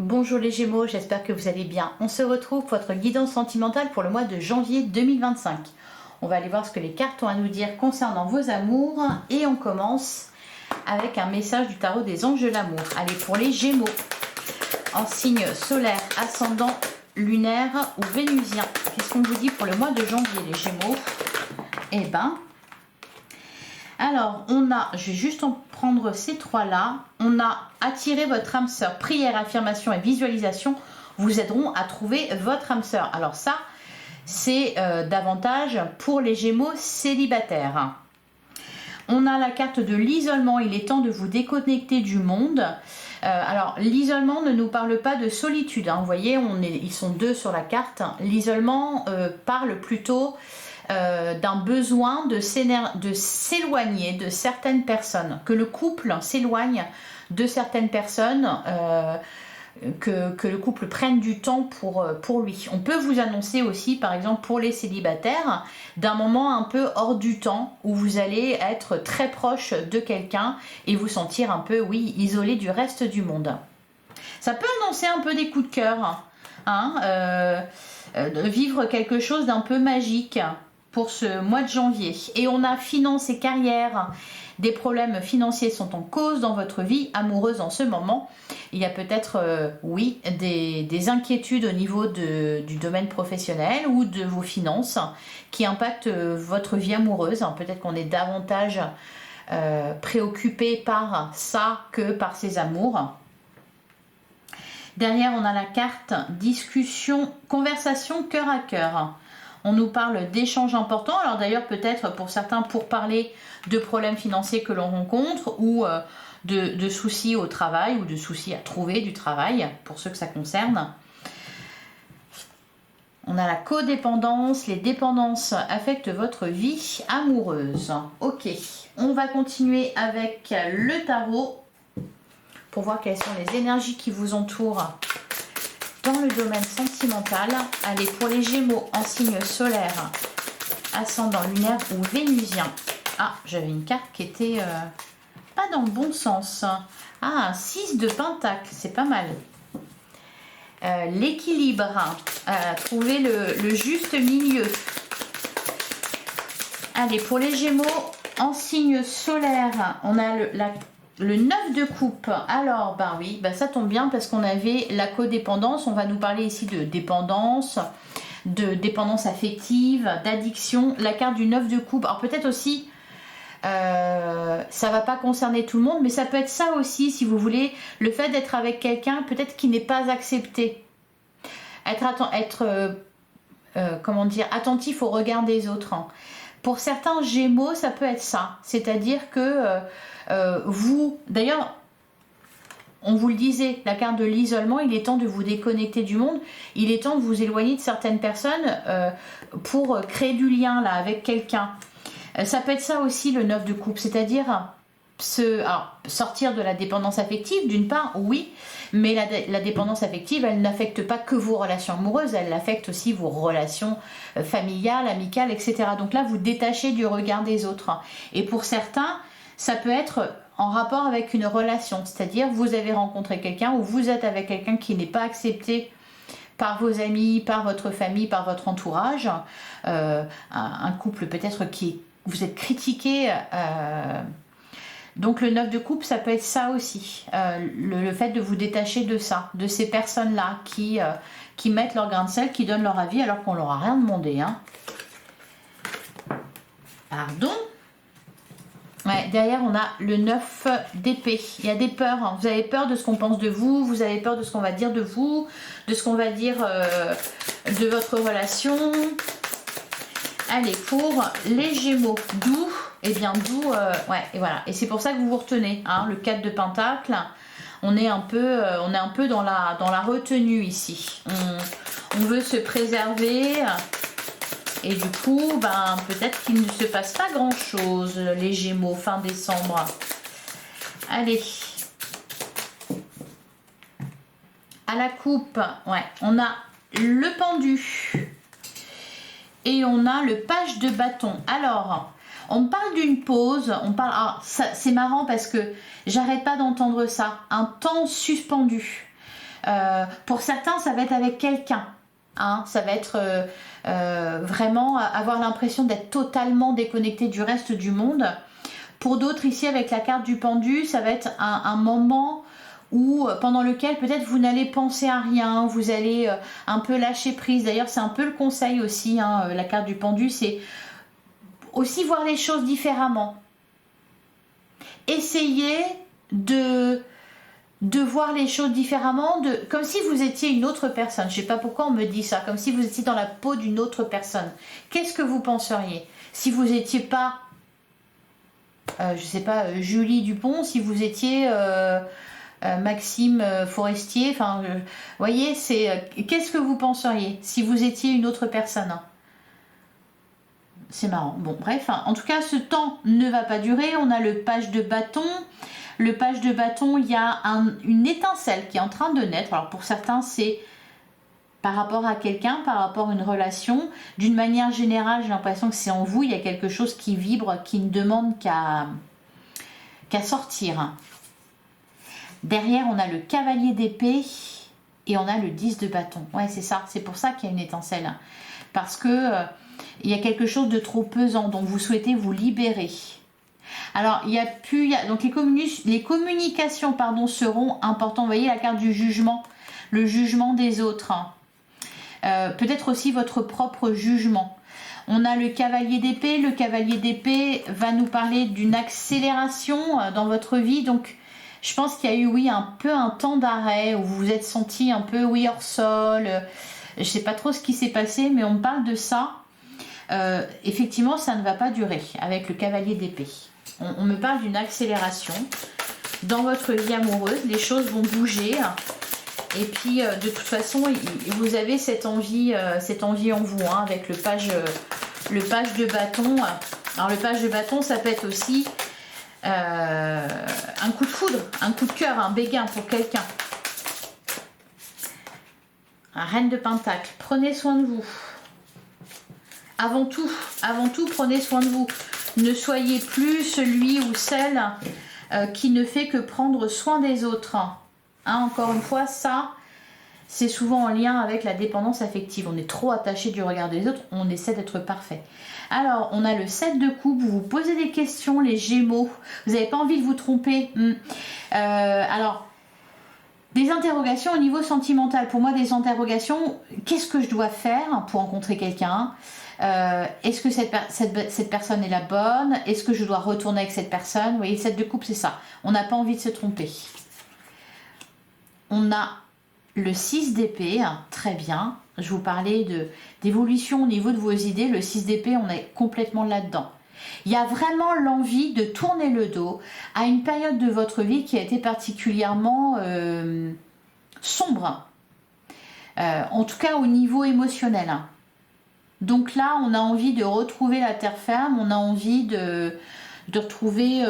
Bonjour les Gémeaux, j'espère que vous allez bien. On se retrouve pour votre guidance sentimentale pour le mois de janvier 2025. On va aller voir ce que les cartes ont à nous dire concernant vos amours et on commence avec un message du tarot des anges de l'amour. Allez, pour les Gémeaux, en signe solaire, ascendant, lunaire ou vénusien, qu'est-ce qu'on vous dit pour le mois de janvier les Gémeaux? Eh ben, alors, je vais juste en prendre ces trois-là. On a attiré votre âme sœur. Prière, affirmation et visualisation vous aideront à trouver votre âme sœur. Alors ça, c'est davantage pour les Gémeaux célibataires. On a la carte de l'isolement. Il est temps de vous déconnecter du monde. Alors, l'isolement ne nous parle pas de solitude. Hein. Vous voyez, ils sont deux sur la carte. L'isolement parle plutôt d'un besoin de s'éloigner de certaines personnes, que le couple s'éloigne de certaines personnes, que le couple prenne du temps pour lui. On peut vous annoncer aussi, par exemple pour les célibataires, d'un moment un peu hors du temps où vous allez être très proche de quelqu'un et vous sentir un peu, oui, isolé du reste du monde. Ça peut annoncer un peu des coups de cœur, hein, de vivre quelque chose d'un peu magique pour ce mois de janvier. Et on a finance et carrière. Des problèmes financiers sont en cause dans votre vie amoureuse en ce moment. Il y a peut-être, oui, des inquiétudes au niveau du domaine professionnel ou de vos finances qui impactent votre vie amoureuse. Peut-être qu'on est davantage préoccupé par ça que par ses amours. Derrière, on a la carte discussion, conversation cœur à cœur. On nous parle d'échanges importants. Alors d'ailleurs, peut-être pour certains, pour parler de problèmes financiers que l'on rencontre ou de soucis au travail ou de soucis à trouver du travail, pour ceux que ça concerne. On a la codépendance. Les dépendances affectent votre vie amoureuse. Ok, on va continuer avec le tarot pour voir quelles sont les énergies qui vous entourent dans le domaine sentimental. Allez, pour les Gémeaux en signe solaire, ascendant, lunaire ou vénusien. Ah, j'avais une carte qui était pas dans le bon sens. Ah, 6 de pentacle, c'est pas mal. L'équilibre, trouver le juste milieu. Allez, pour les Gémeaux en signe solaire, on a le 9 de coupe. Alors, ben oui, ben ça tombe bien parce qu'on avait la codépendance. On va nous parler ici de dépendance affective, d'addiction. La carte du 9 de coupe. Alors peut-être aussi, ça va pas concerner tout le monde, mais ça peut être ça aussi, si vous voulez, le fait d'être avec quelqu'un peut-être qui n'est pas accepté. Comment dire, attentif au regard des autres. Pour certains Gémeaux, ça peut être ça. C'est-à-dire que vous, d'ailleurs, on vous le disait, la carte de l'isolement, il est temps de vous déconnecter du monde, il est temps de vous éloigner de certaines personnes pour créer du lien là avec quelqu'un. Ça peut être ça aussi le 9 de coupe, c'est-à-dire sortir de la dépendance affective, d'une part, oui, mais la dépendance affective, elle n'affecte pas que vos relations amoureuses, elle affecte aussi vos relations familiales, amicales, etc. Donc là, vous détachez du regard des autres. Et pour certains, ça peut être en rapport avec une relation, c'est-à-dire vous avez rencontré quelqu'un ou vous êtes avec quelqu'un qui n'est pas accepté par vos amis, par votre famille, par votre entourage, un couple peut-être vous êtes critiqué. Donc le 9 de coupe, ça peut être ça aussi, le fait de vous détacher de ça, de ces personnes-là qui mettent leur grain de sel, qui donnent leur avis alors qu'on leur a rien demandé. Hein. Pardon. Ouais, derrière, on a le 9 d'épée. Il y a des peurs. Hein. Vous avez peur de ce qu'on pense de vous. Vous avez peur de ce qu'on va dire de vous. De ce qu'on va dire de votre relation. Allez, pour les Gémeaux. D'où Eh bien, d'où... ouais, et voilà. Et c'est pour ça que vous vous retenez. Hein, le 4 de pentacle. On est un peu dans la retenue ici. On veut se préserver... Et du coup, ben, peut-être qu'il ne se passe pas grand-chose, les Gémeaux, fin décembre. Allez. À la coupe, ouais, on a le pendu. Et on a le page de bâton. Alors, on parle d'une pause. C'est marrant parce que j'arrête pas d'entendre ça. Un temps suspendu. Pour certains, ça va être avec quelqu'un. Hein, ça va être vraiment avoir l'impression d'être totalement déconnecté du reste du monde. Pour d'autres, ici, avec la carte du pendu, ça va être un moment où, pendant lequel peut-être vous n'allez penser à rien, vous allez un peu lâcher prise. D'ailleurs, c'est un peu le conseil aussi, hein, la carte du pendu, c'est aussi voir les choses différemment. Essayez de voir les choses différemment, comme si vous étiez une autre personne. Je ne sais pas pourquoi on me dit ça, comme si vous étiez dans la peau d'une autre personne. Qu'est-ce que vous penseriez si vous n'étiez pas, je ne sais pas, Julie Dupont, si vous étiez Maxime Forestier, enfin, vous voyez, qu'est-ce que vous penseriez si vous étiez une autre personne? C'est marrant. Bon, bref, hein. En tout cas, ce temps ne va pas durer. On a le page de bâton. Le page de bâton, il y a une étincelle qui est en train de naître. Alors pour certains, c'est par rapport à quelqu'un, par rapport à une relation. D'une manière générale, j'ai l'impression que c'est en vous. Il y a quelque chose qui vibre, qui ne demande qu'à sortir. Derrière, on a le cavalier d'épée et on a le 10 de bâton. Ouais, c'est ça. C'est pour ça qu'il y a une étincelle. Parce que il y a quelque chose de trop pesant, donc vous souhaitez vous libérer. Alors, donc les communications seront importantes. Vous voyez la carte du jugement, le jugement des autres. Peut-être aussi votre propre jugement. On a le cavalier d'épée. Le cavalier d'épée va nous parler d'une accélération dans votre vie. Donc, je pense qu'il y a eu, oui, un peu un temps d'arrêt où vous vous êtes senti un peu, oui, hors sol. Je ne sais pas trop ce qui s'est passé, mais on me parle de ça. Effectivement, ça ne va pas durer avec le cavalier d'épée. On me parle d'une accélération dans votre vie amoureuse. Les choses vont bouger. Et puis, de toute façon, vous avez cette envie en vous, hein, avec le page de bâton. Alors, le page de bâton, ça peut être aussi un coup de foudre, un coup de cœur, un béguin pour quelqu'un. Un reine de pentacle. Prenez soin de vous. Avant tout, prenez soin de vous. Ne soyez plus celui ou celle qui ne fait que prendre soin des autres. Hein, encore une fois, ça, c'est souvent en lien avec la dépendance affective. On est trop attaché du regard des autres, on essaie d'être parfait. Alors, on a le 7 de coupe, vous vous posez des questions, les Gémeaux. Vous n'avez pas envie de vous tromper. Alors, des interrogations au niveau sentimental. Pour moi, des interrogations, qu'est-ce que je dois faire pour rencontrer quelqu'un ? Est-ce que cette personne est la bonne? Est-ce que je dois retourner avec cette personne? Vous voyez, le 7 de coupe, c'est ça. On n'a pas envie de se tromper. On a le 6 d'épée, très bien. Je vous parlais d'évolution au niveau de vos idées. Le 6 d'épée, on est complètement là-dedans. Il y a vraiment l'envie de tourner le dos à une période de votre vie qui a été particulièrement sombre. En tout cas, au niveau émotionnel. Donc là, on a envie de retrouver la terre ferme, on a envie de retrouver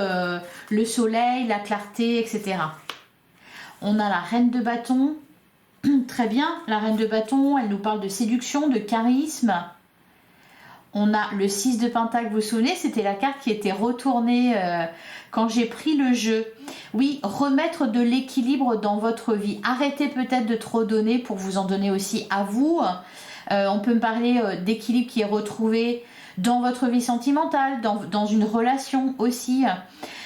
le soleil, la clarté, etc. On a la reine de bâton. Très bien, la reine de bâton, elle nous parle de séduction, de charisme. On a le 6 de pentacle, vous vous souvenez, c'était la carte qui était retournée quand j'ai pris le jeu. Oui, remettre de l'équilibre dans votre vie. Arrêtez peut-être de trop donner pour vous en donner aussi à vous. On peut me parler d'équilibre qui est retrouvé dans votre vie sentimentale, dans une relation aussi.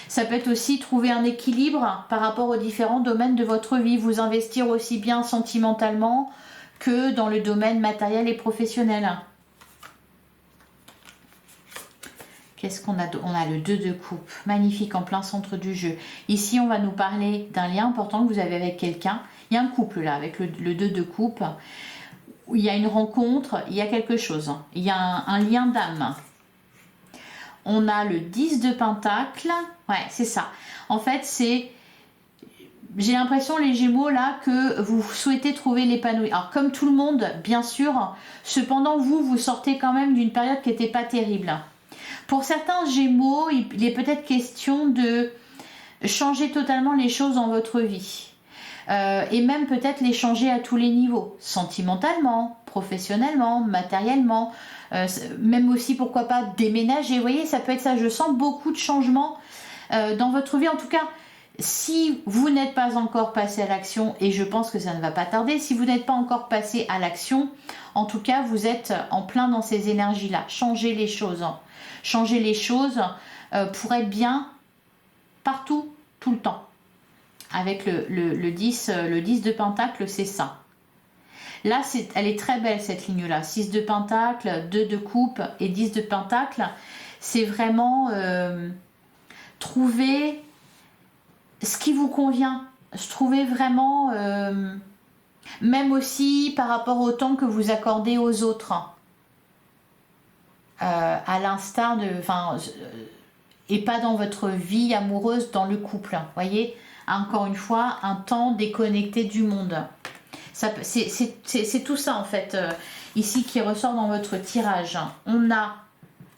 Ça peut être aussi trouver un équilibre par rapport aux différents domaines de votre vie. Vous investir aussi bien sentimentalement que dans le domaine matériel et professionnel. Qu'est-ce qu'on a? On a le 2 de coupe, magnifique, en plein centre du jeu. Ici, on va nous parler d'un lien important que vous avez avec quelqu'un. Il y a un couple là, avec le 2 de coupe. Il y a une rencontre, il y a quelque chose. Il y a un lien d'âme. On a le 10 de pentacle. Ouais, c'est ça. En fait, j'ai l'impression, les Gémeaux, là, que vous souhaitez trouver l'épanouissement. Alors, comme tout le monde, bien sûr, cependant, vous sortez quand même d'une période qui n'était pas terrible. Pour certains Gémeaux, il est peut-être question de changer totalement les choses dans votre vie. Et même peut-être les changer à tous les niveaux, sentimentalement, professionnellement, matériellement, même aussi pourquoi pas déménager. Vous voyez, ça peut être ça. Je sens beaucoup de changements dans votre vie. En tout cas, Si vous n'êtes pas encore passé à l'action, et je pense que ça ne va pas tarder, si vous n'êtes pas encore passé à l'action, en tout cas, vous êtes en plein dans ces énergies-là. Changez les choses. Changez les choses pour être bien partout, tout le temps. Avec le 10 de Pentacle, c'est ça. Là, elle est très belle cette ligne-là. 6 de Pentacle, 2 de Coupe et 10 de Pentacle. C'est vraiment trouver ce qui vous convient. Je trouvais vraiment, même aussi par rapport au temps que vous accordez aux autres. À l'instar de... et pas dans votre vie amoureuse, dans le couple. Voyez, encore une fois, un temps déconnecté du monde. C'est tout ça en fait, ici qui ressort dans votre tirage. On a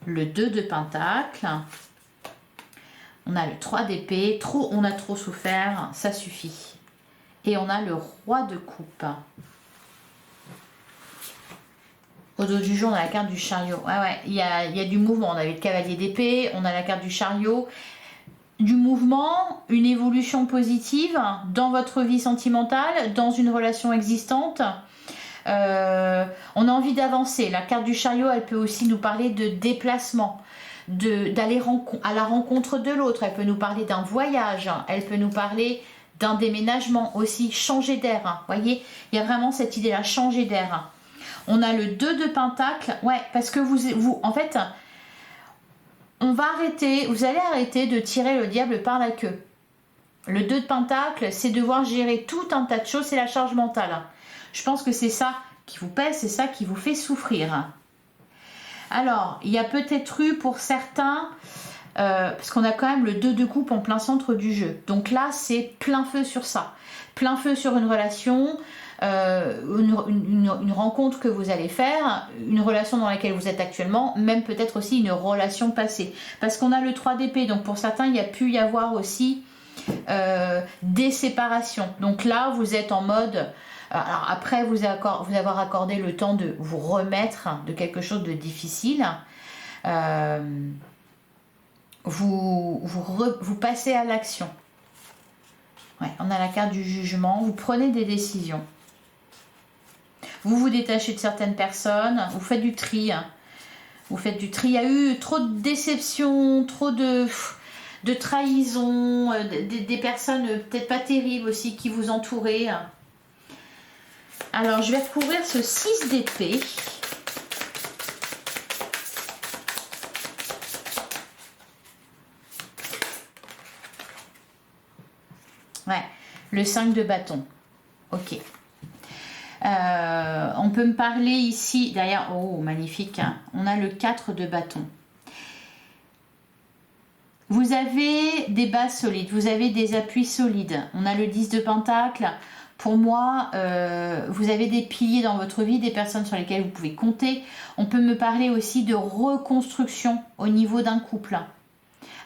le 2 de Pentacle, on a le 3 d'épée, on a trop souffert, ça suffit. Et on a le Roi de Coupe. Au dos du jeu, on a la carte du chariot. Ouais, il y a du mouvement. On avait le cavalier d'épée, on a la carte du chariot. Du mouvement, une évolution positive dans votre vie sentimentale, dans une relation existante. On a envie d'avancer. La carte du chariot, elle peut aussi nous parler de déplacement, d'aller à la rencontre de l'autre. Elle peut nous parler d'un voyage, elle peut nous parler d'un déménagement aussi, changer d'air. Voyez, il y a vraiment cette idée-là, changer d'air. On a le 2 de Pentacle, ouais, parce que vous en fait, vous allez arrêter de tirer le diable par la queue. Le 2 de Pentacle, c'est devoir gérer tout un tas de choses, c'est la charge mentale. Je pense que c'est ça qui vous pèse, c'est ça qui vous fait souffrir. Alors, il y a peut-être eu pour certains, parce qu'on a quand même le 2 de coupe en plein centre du jeu. Donc là, c'est plein feu sur ça. Plein feu sur une relation, une rencontre que vous allez faire, une relation dans laquelle vous êtes actuellement, même peut-être aussi une relation passée. Parce qu'on a le 3 d'épée, donc pour certains, il y a pu y avoir aussi des séparations. Donc là, vous êtes en mode... Alors après vous avoir accordé le temps de vous remettre de quelque chose de difficile, vous passez à l'action. Ouais, on a la carte du jugement, vous prenez des décisions. Vous vous détachez de certaines personnes, vous faites du tri. Vous faites du tri. Il y a eu trop de déceptions, trop de trahison, des personnes peut-être pas terribles aussi qui vous entouraient. Alors, je vais recouvrir ce 6 d'épée. Ouais, le 5 de bâton. Ok. On peut me parler ici, derrière, oh, magnifique, hein. On a le 4 de bâton. Vous avez des bases solides, vous avez des appuis solides. On a le 10 de pentacle. Pour moi, vous avez des piliers dans votre vie, des personnes sur lesquelles vous pouvez compter. On peut me parler aussi de reconstruction au niveau d'un couple.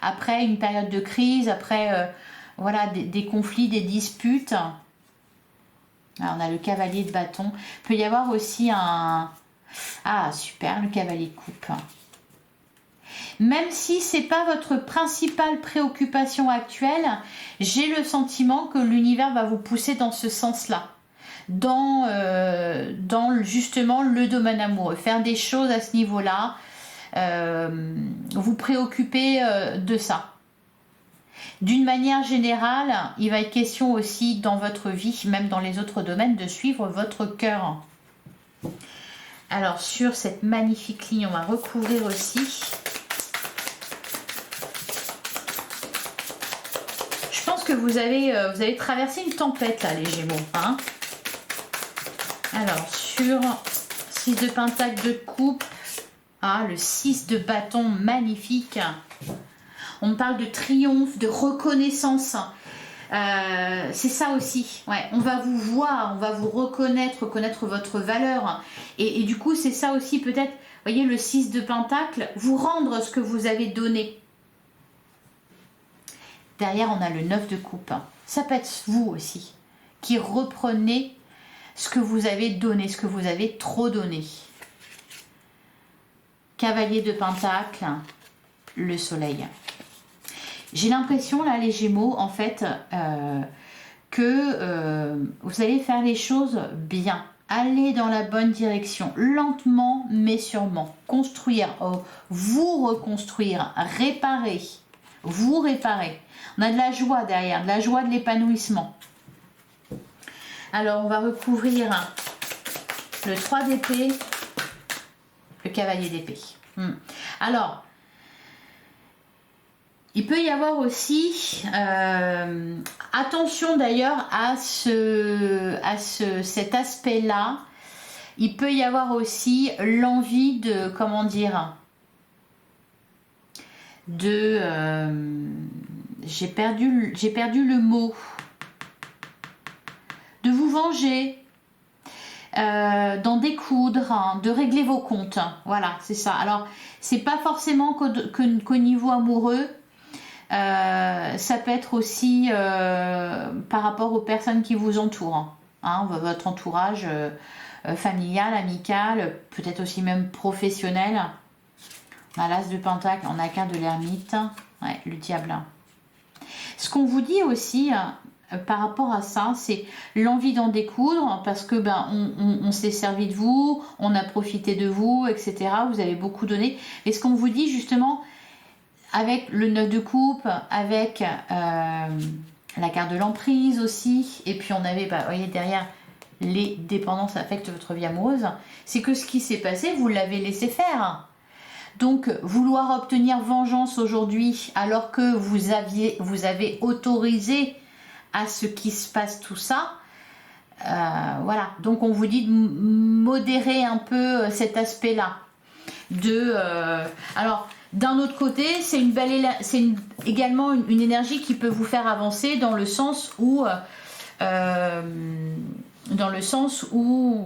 Après une période de crise, après voilà, des conflits, des disputes. Alors, on a le cavalier de bâton. Il peut y avoir aussi un... Ah, super, le cavalier de coupe. Même si ce n'est pas votre principale préoccupation actuelle, j'ai le sentiment que l'univers va vous pousser dans ce sens-là. Dans justement le domaine amoureux. Faire des choses à ce niveau-là. Vous préoccuper de ça. D'une manière générale, il va être question aussi dans votre vie, même dans les autres domaines, de suivre votre cœur. Alors sur cette magnifique ligne, on va recouvrir aussi. Je pense que vous avez traversé une tempête là, les Gémeaux. Hein, alors sur 6 de pentacle de coupe, ah, le 6 de bâton magnifique. On parle de triomphe, de reconnaissance. C'est ça aussi. Ouais, on va vous voir, on va vous reconnaître votre valeur. Et du coup, c'est ça aussi peut-être, vous voyez, le 6 de pentacle, vous rendre ce que vous avez donné. Derrière, on a le 9 de coupe. Ça peut être vous aussi, qui reprenez ce que vous avez donné, ce que vous avez trop donné. Cavalier de pentacle, le soleil. J'ai l'impression, là, les Gémeaux, en fait, que vous allez faire les choses bien. Aller dans la bonne direction, lentement mais sûrement. Construire, vous reconstruire, réparer, vous réparer. On a de la joie derrière, de la joie, de l'épanouissement. Alors, on va recouvrir le 3 d'épée, le cavalier d'épée. Alors, il peut y avoir aussi, attention d'ailleurs à cet aspect-là, il peut y avoir aussi l'envie de, comment dire, j'ai perdu le mot, de vous venger, d'en découdre, hein, de régler vos comptes. Voilà, c'est ça. Alors, c'est pas forcément qu'au niveau amoureux. Ça peut être aussi par rapport aux personnes qui vous entourent, hein, votre entourage familial, amical, peut-être aussi même professionnel. On a l'as de pentacle, on a la carte de l'ermite, ouais, le diable. Ce qu'on vous dit aussi par rapport à ça, c'est l'envie d'en découdre, parce que on s'est servi de vous, on a profité de vous, etc. Vous avez beaucoup donné. Et ce qu'on vous dit justement, avec le 9 de coupe, avec la carte de l'emprise aussi, et puis on avait, vous voyez, derrière, les dépendances affectent votre vie amoureuse, c'est que ce qui s'est passé, vous l'avez laissé faire. Donc, vouloir obtenir vengeance aujourd'hui, alors que vous avez autorisé à ce qui se passe tout ça, voilà. Donc, on vous dit de modérer un peu cet aspect-là. Alors, d'un autre côté, c'est également une énergie qui peut vous faire avancer dans le sens où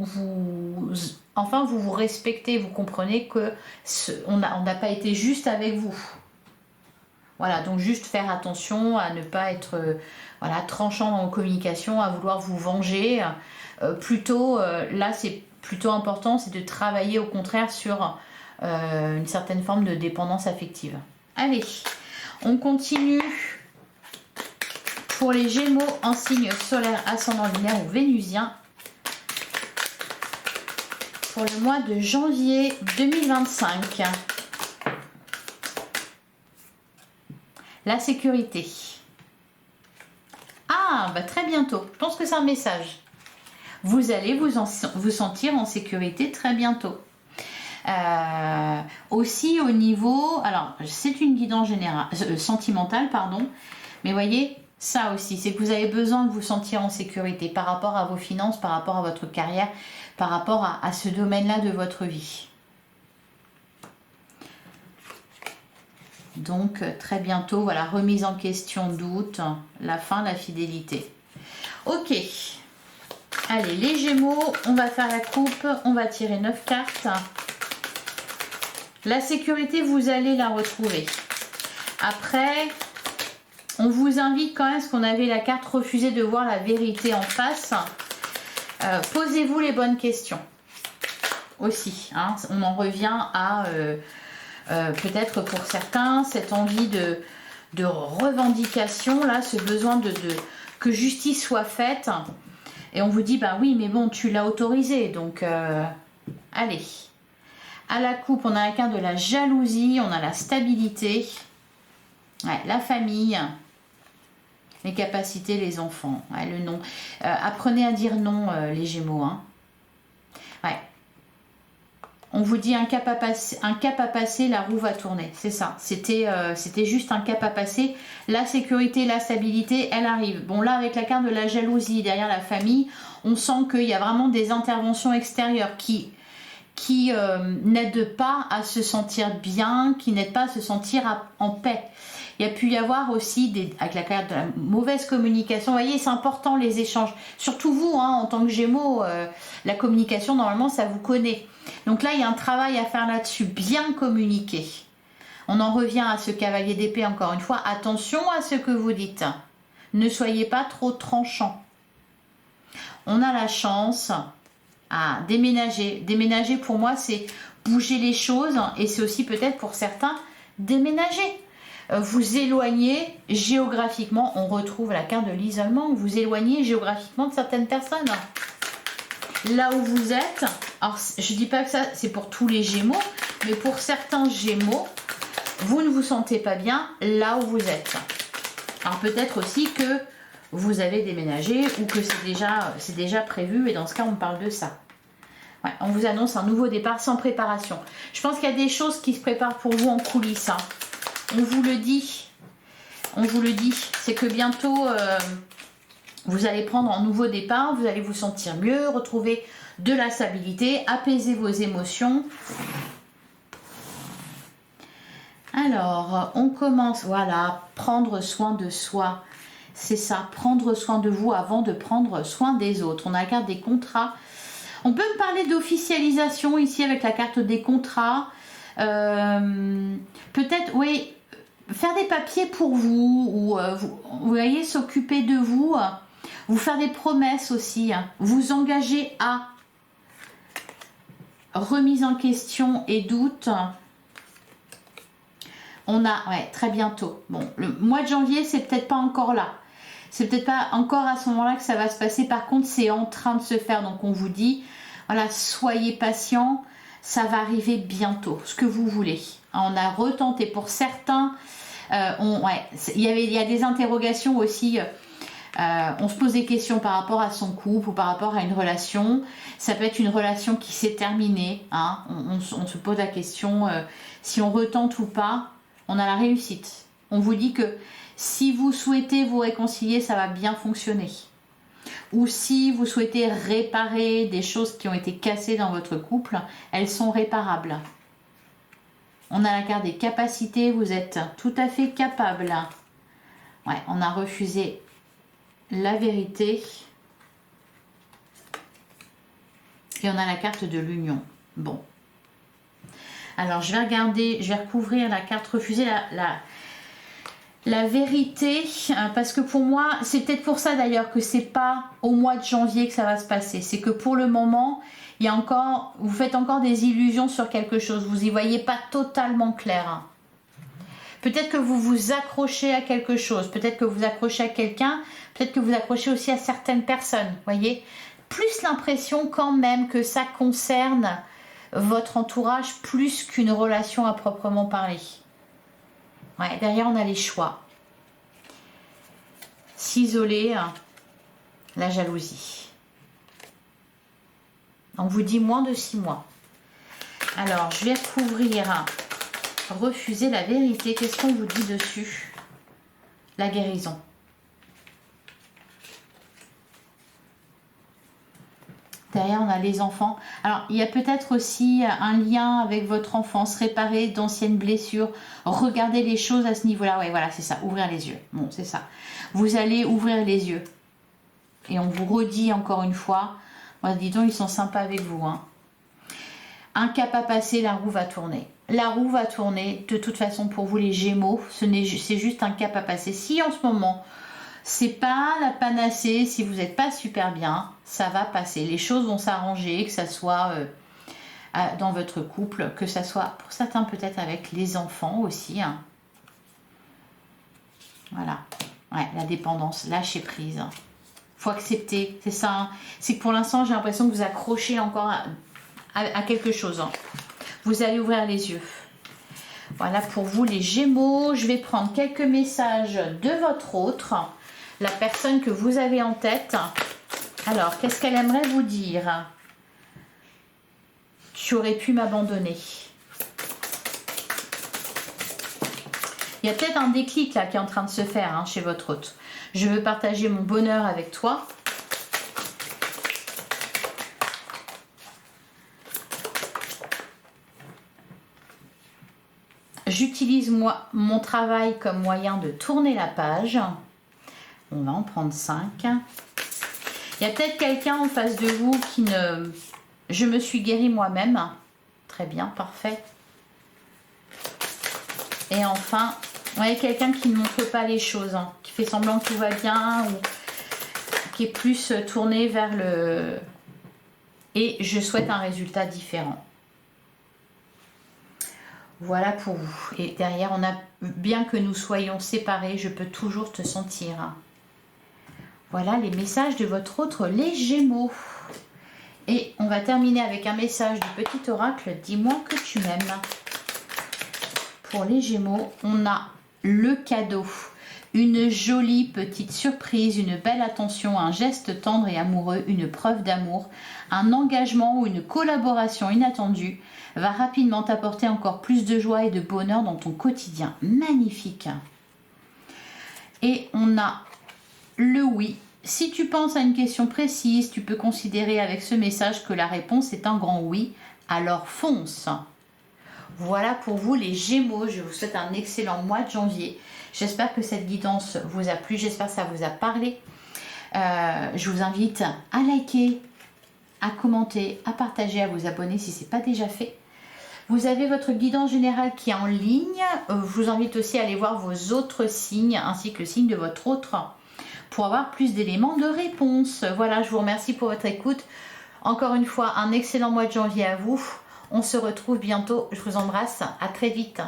vous vous respectez, vous comprenez que on n'a pas été juste avec vous. Voilà, donc juste faire attention à ne pas être tranchant en communication, à vouloir vous venger. Là, c'est plutôt important, c'est de travailler au contraire sur une certaine forme de dépendance affective. Allez, on continue pour les Gémeaux en signe solaire, ascendant lunaire ou vénusien pour le mois de janvier 2025. La sécurité. Ah, très bientôt. Je pense que c'est un message. Vous allez vous sentir en sécurité très bientôt. Aussi au niveau, alors c'est une guidance générale, sentimentale, pardon, mais voyez, ça aussi, c'est que vous avez besoin de vous sentir en sécurité par rapport à vos finances, par rapport à votre carrière, par rapport à ce domaine-là de votre vie. Donc très bientôt, voilà, remise en question, doute, la fin, la fidélité. Ok, allez, les Gémeaux, on va faire la coupe, on va tirer 9 cartes. La sécurité, vous allez la retrouver. Après, on vous invite quand même, parce qu'on avait la carte refusée de voir la vérité en face. Posez-vous les bonnes questions. Aussi, hein, on en revient à, peut-être pour certains, cette envie de revendication, là, ce besoin que justice soit faite. Et on vous dit, oui, mais bon, tu l'as autorisé, donc allez. À la coupe, on a la carte de la jalousie, on a la stabilité, ouais, la famille, les capacités, les enfants, ouais, le non. Apprenez à dire non, les Gémeaux. Hein. Ouais. On vous dit un cap à passer, la roue va tourner. C'est ça. C'était juste un cap à passer. La sécurité, la stabilité, elle arrive. Bon, là, avec la carte de la jalousie derrière la famille, on sent qu'il y a vraiment des interventions extérieures qui n'aident pas à se sentir bien, qui n'aident pas à se sentir en paix. Il y a pu y avoir aussi, avec la carte de la mauvaise communication, vous voyez, c'est important les échanges. Surtout vous, hein, en tant que Gémeaux, la communication, normalement, ça vous connaît. Donc là, il y a un travail à faire là-dessus, bien communiquer. On en revient à ce cavalier d'épée, encore une fois, attention à ce que vous dites. Ne soyez pas trop tranchant. On a la chance à déménager. Déménager, pour moi, c'est bouger les choses et c'est aussi peut-être pour certains, déménager. vous éloigner géographiquement. On retrouve la carte de l'isolement. Vous éloignez géographiquement de certaines personnes. Là où vous êtes, alors je dis pas que ça c'est pour tous les Gémeaux, mais pour certains Gémeaux, vous ne vous sentez pas bien là où vous êtes. Alors peut-être aussi que vous avez déménagé ou que c'est déjà prévu, et dans ce cas on parle de ça. Ouais, on vous annonce un nouveau départ sans préparation. Je pense qu'il y a des choses qui se préparent pour vous en coulisses. Hein. On vous le dit. On vous le dit. C'est que bientôt, vous allez prendre un nouveau départ. Vous allez vous sentir mieux, retrouver de la stabilité, apaiser vos émotions. Alors, on commence, voilà, prendre soin de soi. C'est ça, prendre soin de vous avant de prendre soin des autres. On a la carte des contrats. On peut me parler d'officialisation ici avec la carte des contrats. Peut-être, oui, faire des papiers pour vous, ou vous voyez, s'occuper de vous, vous faire des promesses aussi, vous engager à remise en question et doute. On a, ouais, très bientôt. Bon, le mois de janvier, c'est peut-être pas encore là. C'est peut-être pas encore à ce moment-là que ça va se passer. Par contre, c'est en train de se faire. Donc, on vous dit, voilà, soyez patient. Ça va arriver bientôt, ce que vous voulez. On a retenté pour certains. Il y a des interrogations aussi. On se pose des questions par rapport à son couple ou par rapport à une relation. Ça peut être une relation qui s'est terminée. Hein. On se pose la question si on retente ou pas. On a la réussite. On vous dit que si vous souhaitez vous réconcilier, ça va bien fonctionner. Ou si vous souhaitez réparer des choses qui ont été cassées dans votre couple, elles sont réparables. On a la carte des capacités, vous êtes tout à fait capable. Ouais, on a refusé la vérité. Et on a la carte de l'union. Bon. Alors, je vais regarder, je vais recouvrir la carte refusée, la vérité, parce que pour moi, c'est peut-être pour ça d'ailleurs que c'est pas au mois de janvier que ça va se passer. C'est que pour le moment, il y a encore, vous faites encore des illusions sur quelque chose. Vous y voyez pas totalement clair. Peut-être que vous vous accrochez à quelque chose. Peut-être que vous accrochez à quelqu'un. Peut-être que vous accrochez aussi à certaines personnes. Voyez, plus l'impression quand même que ça concerne votre entourage plus qu'une relation à proprement parler. Ouais, derrière, on a les choix. S'isoler, la jalousie. On vous dit moins de 6 mois. Alors, je vais recouvrir, refuser la vérité. Qu'est-ce qu'on vous dit dessus? La guérison. Derrière, on a les enfants. Alors, il y a peut-être aussi un lien avec votre enfance, réparer d'anciennes blessures, regarder les choses à ce niveau-là. Ouais, voilà, c'est ça, ouvrir les yeux. Bon, c'est ça. Vous allez ouvrir les yeux. Et on vous redit encore une fois, dis donc, ils sont sympas avec vous. Hein. Un cap à passer, la roue va tourner. La roue va tourner, de toute façon, pour vous les Gémeaux, c'est juste un cap à passer. Si en ce moment, c'est pas la panacée, si vous n'êtes pas super bien, ça va passer. Les choses vont s'arranger, que ça soit dans votre couple, que ça soit pour certains peut-être avec les enfants aussi. Hein. Voilà. Ouais, la dépendance, lâcher prise. Faut accepter, c'est ça. Hein. C'est que pour l'instant, j'ai l'impression que vous accrochez encore à quelque chose. Hein. Vous allez ouvrir les yeux. Voilà pour vous les Gémeaux. Je vais prendre quelques messages de votre autre. La personne que vous avez en tête. Alors, qu'est-ce qu'elle aimerait vous dire? Tu aurais pu m'abandonner. Il y a peut-être un déclic là qui est en train de se faire chez votre hôte. Je veux partager mon bonheur avec toi. J'utilise mon travail comme moyen de tourner la page. On va en prendre 5. Il y a peut-être quelqu'un en face de vous qui ne... Je me suis guérie moi-même. Très bien, parfait. Et enfin, vous voyez quelqu'un qui ne montre pas les choses, qui fait semblant que tout va bien, ou qui est plus tourné vers le... Et je souhaite un résultat différent. Voilà pour vous. Et derrière, on a, bien que nous soyons séparés, je peux toujours te sentir. Voilà les messages de votre autre, les Gémeaux. Et on va terminer avec un message du petit oracle. Dis-moi que tu m'aimes. Pour les Gémeaux, on a le cadeau. Une jolie petite surprise, une belle attention, un geste tendre et amoureux, une preuve d'amour, un engagement ou une collaboration inattendue va rapidement t'apporter encore plus de joie et de bonheur dans ton quotidien. Magnifique. Et on a le oui. Si tu penses à une question précise, tu peux considérer avec ce message que la réponse est un grand oui. Alors fonce. Voilà pour vous les Gémeaux. Je vous souhaite un excellent mois de janvier. J'espère que cette guidance vous a plu. J'espère que ça vous a parlé. Je vous invite à liker, à commenter, à partager, à vous abonner si ce n'est pas déjà fait. Vous avez votre guidance générale qui est en ligne. Je vous invite aussi à aller voir vos autres signes ainsi que le signe de votre autre pour avoir plus d'éléments de réponse. Voilà, je vous remercie pour votre écoute. Encore une fois, un excellent mois de janvier à vous. On se retrouve bientôt. Je vous embrasse. À très vite.